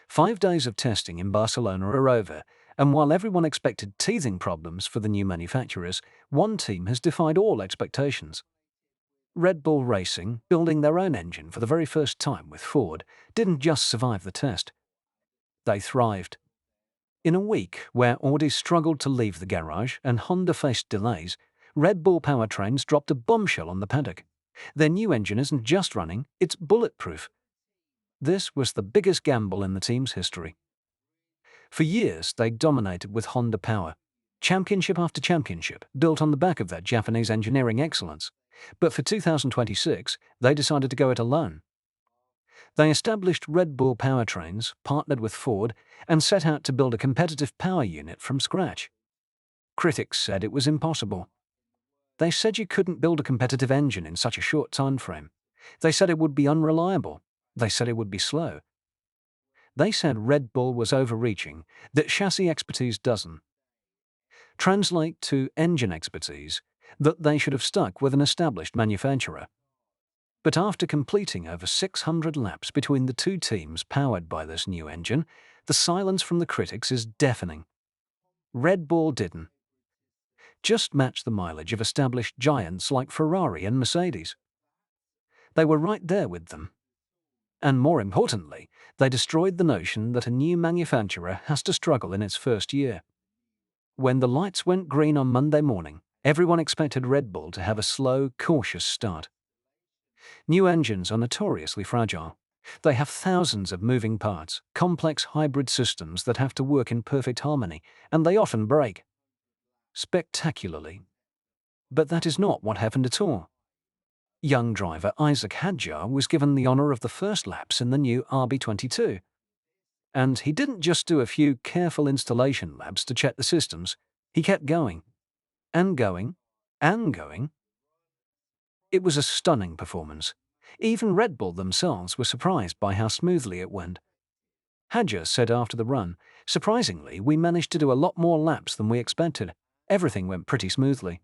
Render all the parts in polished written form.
5 days of testing in Barcelona are over, and while everyone expected teething problems for the new manufacturers, one team has defied all expectations. Red Bull Racing, building their own engine for the very first time with Ford, didn't just survive the test. They thrived. In a week where Audi struggled to leave the garage and Honda faced delays, Red Bull Powertrains dropped a bombshell on the paddock. Their new engine isn't just running, it's bulletproof. This was the biggest gamble in the team's history. For years, they dominated with Honda power, championship after championship, built on the back of that Japanese engineering excellence. But for 2026, they decided to go it alone. They established Red Bull Powertrains, partnered with Ford, and set out to build a competitive power unit from scratch. Critics said it was impossible. They said you couldn't build a competitive engine in such a short time frame. They said it would be unreliable. They said it would be slow. They said Red Bull was overreaching, that chassis expertise doesn't. Translate to engine expertise, that they should have stuck with an established manufacturer. But after completing over 600 laps between the two teams powered by this new engine, the silence from the critics is deafening. Red Bull didn't just match the mileage of established giants like Ferrari and Mercedes. They were right there with them. And more importantly, they destroyed the notion that a new manufacturer has to struggle in its first year. When the lights went green on Monday morning, everyone expected Red Bull to have a slow, cautious start. New engines are notoriously fragile. They have thousands of moving parts, complex hybrid systems that have to work in perfect harmony, and they often break. Spectacularly. But that is not what happened at all. Young driver Isaac Hadjar was given the honor of the first laps in the new RB22. And he didn't just do a few careful installation laps to check the systems, he kept going, and going, and going. It was a stunning performance. Even Red Bull themselves were surprised by how smoothly it went. Hadjar said after the run, "Surprisingly, we managed to do a lot more laps than we expected. Everything went pretty smoothly.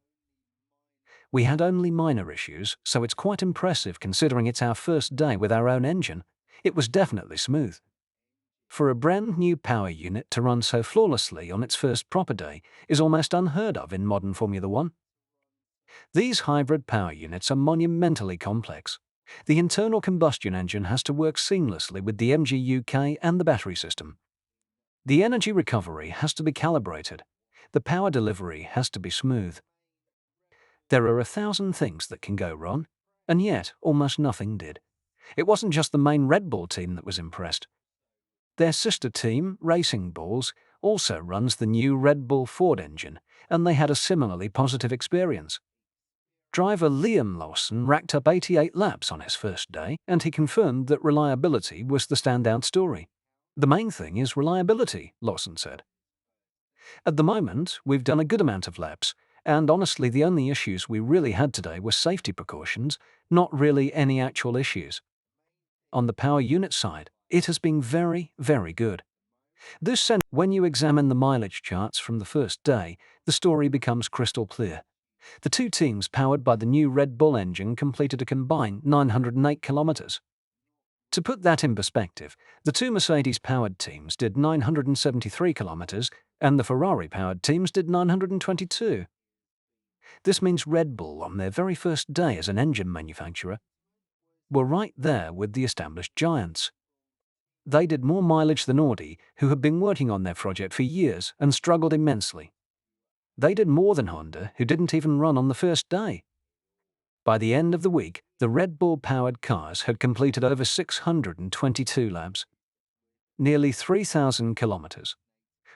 We had only minor issues, so it's quite impressive considering it's our first day with our own engine. It was definitely smooth." For a brand new power unit to run so flawlessly on its first proper day is almost unheard of in modern Formula One. These hybrid power units are monumentally complex. The internal combustion engine has to work seamlessly with the MGUK and the battery system. The energy recovery has to be calibrated. The power delivery has to be smooth. There are 1,000 things that can go wrong, and yet almost nothing did. It wasn't just the main Red Bull team that was impressed. Their sister team, Racing Bulls, also runs the new Red Bull Ford engine, and they had a similarly positive experience. Driver Liam Lawson racked up 88 laps on his first day, and he confirmed that reliability was the standout story. "The main thing is reliability," Lawson said. "At the moment, we've done a good amount of laps, and honestly the only issues we really had today were safety precautions, not really any actual issues. On the power unit side, it has been very, very good." When you examine the mileage charts from the first day, the story becomes crystal clear. The two teams powered by the new Red Bull engine completed a combined 908 kilometers. To put that in perspective, the two Mercedes-powered teams did 973 kilometers, and the Ferrari-powered teams did 922. This means Red Bull, on their very first day as an engine manufacturer, were right there with the established giants. They did more mileage than Audi, who had been working on their project for years and struggled immensely. They did more than Honda, who didn't even run on the first day. By the end of the week, the Red Bull-powered cars had completed over 622 laps, nearly 3,000 kilometers.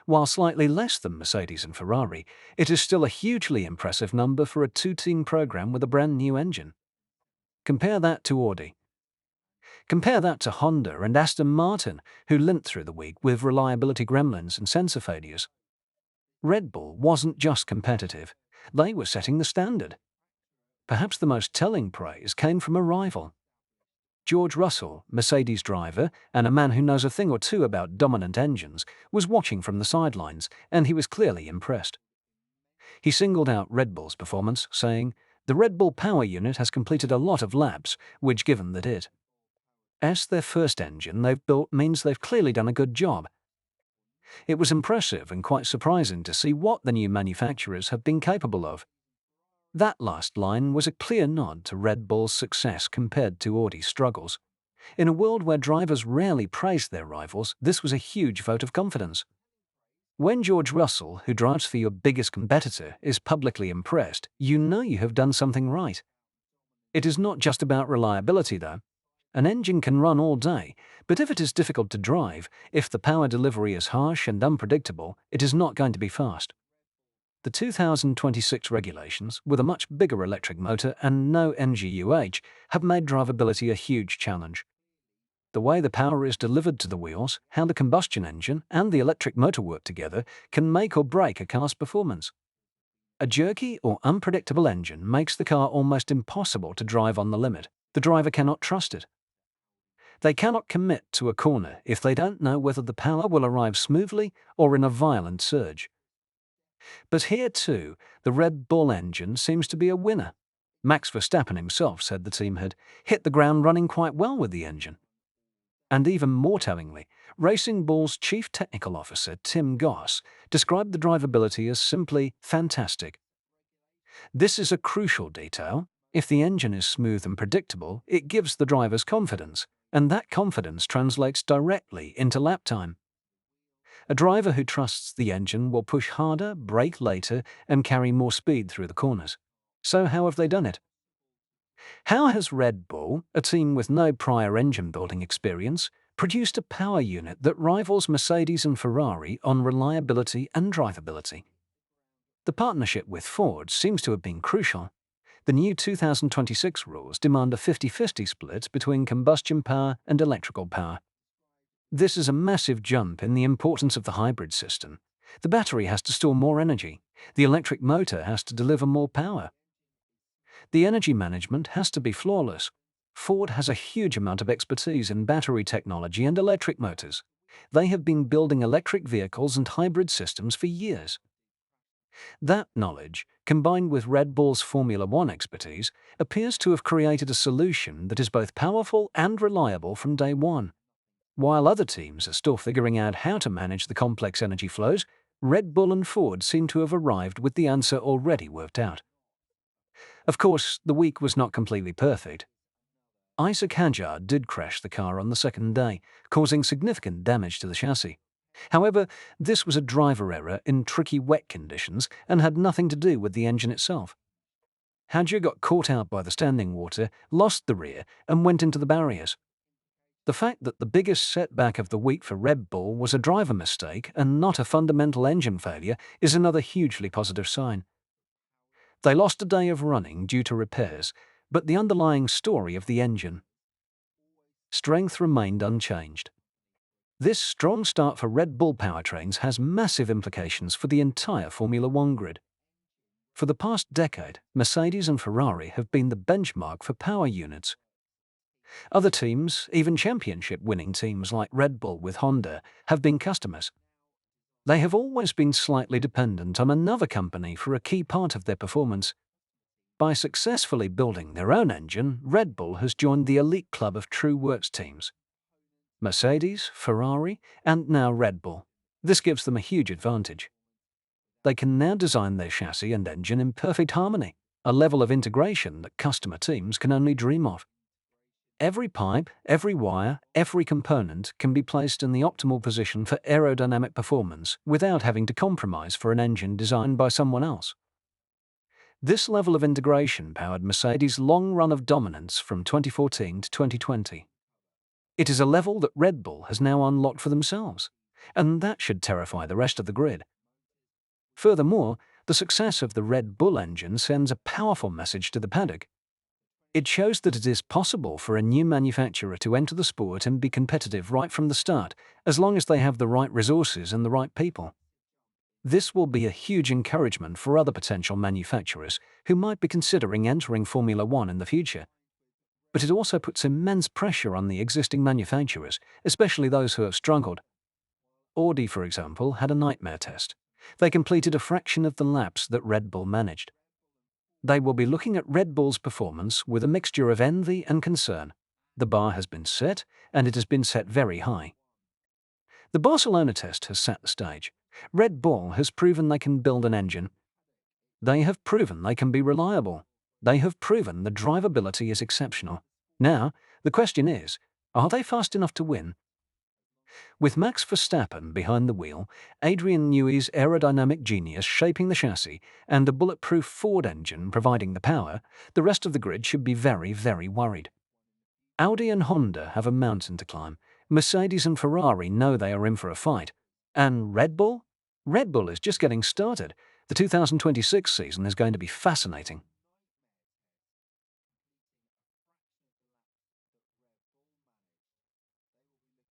While slightly less than Mercedes and Ferrari, it is still a hugely impressive number for a two-team program with a brand new engine. Compare that to Audi. Compare that to Honda and Aston Martin, who limped through the week with reliability gremlins and sensor failures. Red Bull wasn't just competitive, they were setting the standard. Perhaps the most telling praise came from a rival. George Russell, Mercedes driver and a man who knows a thing or two about dominant engines, was watching from the sidelines, and he was clearly impressed. He singled out Red Bull's performance, saying, "The Red Bull power unit has completed a lot of laps, which given that it as their first engine they've built means they've clearly done a good job. It was impressive and quite surprising to see what the new manufacturers have been capable of. That last line was a clear nod to Red Bull's success compared to Audi's struggles. In a world where drivers rarely praise their rivals, this was a huge vote of confidence. When George Russell, who drives for your biggest competitor, is publicly impressed, you know you have done something right. It is not just about reliability, though. An engine can run all day, but if it is difficult to drive, if the power delivery is harsh and unpredictable, it is not going to be fast. The 2026 regulations, with a much bigger electric motor and no NGUH, have made drivability a huge challenge. The way the power is delivered to the wheels, how the combustion engine and the electric motor work together, can make or break a car's performance. A jerky or unpredictable engine makes the car almost impossible to drive on the limit. The driver cannot trust it. They cannot commit to a corner if they don't know whether the power will arrive smoothly or in a violent surge. But here too, the Red Bull engine seems to be a winner. Max Verstappen himself said the team had hit the ground running quite well with the engine. And even more tellingly, Racing Bull's chief technical officer, Tim Goss, described the drivability as simply fantastic. This is a crucial detail. If the engine is smooth and predictable, it gives the drivers confidence, and that confidence translates directly into lap time. A driver who trusts the engine will push harder, brake later, and carry more speed through the corners. So how have they done it? How has Red Bull, a team with no prior engine building experience, produced a power unit that rivals Mercedes and Ferrari on reliability and drivability? The partnership with Ford seems to have been crucial. The new 2026 rules demand a 50-50 split between combustion power and electrical power. This is a massive jump in the importance of the hybrid system. The battery has to store more energy. The electric motor has to deliver more power. The energy management has to be flawless. Ford has a huge amount of expertise in battery technology and electric motors. They have been building electric vehicles and hybrid systems for years. That knowledge, combined with Red Bull's Formula One expertise, appears to have created a solution that is both powerful and reliable from day one. While other teams are still figuring out how to manage the complex energy flows, Red Bull and Ford seem to have arrived with the answer already worked out. Of course, the week was not completely perfect. Isaac Hadjar did crash the car on the second day, causing significant damage to the chassis. However, this was a driver error in tricky wet conditions and had nothing to do with the engine itself. Hadjar got caught out by the standing water, lost the rear, and went into the barriers. The fact that the biggest setback of the week for Red Bull was a driver mistake and not a fundamental engine failure is another hugely positive sign. They lost a day of running due to repairs, but the underlying story of the engine strength remained unchanged. This strong start for Red Bull Powertrains has massive implications for the entire Formula One grid. For the past decade, Mercedes and Ferrari have been the benchmark for power units. Other teams, even championship-winning teams like Red Bull with Honda, have been customers. They have always been slightly dependent on another company for a key part of their performance. By successfully building their own engine, Red Bull has joined the elite club of true works teams. Mercedes, Ferrari, and now Red Bull. This gives them a huge advantage. They can now design their chassis and engine in perfect harmony, a level of integration that customer teams can only dream of. Every pipe, every wire, every component can be placed in the optimal position for aerodynamic performance without having to compromise for an engine designed by someone else. This level of integration powered Mercedes' long run of dominance from 2014 to 2020. It is a level that Red Bull has now unlocked for themselves, and that should terrify the rest of the grid. Furthermore, the success of the Red Bull engine sends a powerful message to the paddock. It shows that it is possible for a new manufacturer to enter the sport and be competitive right from the start, as long as they have the right resources and the right people. This will be a huge encouragement for other potential manufacturers who might be considering entering Formula One in the future. But it also puts immense pressure on the existing manufacturers, especially those who have struggled. Audi, for example, had a nightmare test. They completed a fraction of the laps that Red Bull managed. They will be looking at Red Bull's performance with a mixture of envy and concern. The bar has been set, and it has been set very high. The Barcelona test has set the stage. Red Bull has proven they can build an engine. They have proven they can be reliable. They have proven the drivability is exceptional. Now, the question is, are they fast enough to win? With Max Verstappen behind the wheel, Adrian Newey's aerodynamic genius shaping the chassis, and a bulletproof Ford engine providing the power, the rest of the grid should be very, very worried. Audi and Honda have a mountain to climb. Mercedes and Ferrari know they are in for a fight. And Red Bull? Red Bull is just getting started. The 2026 season is going to be fascinating.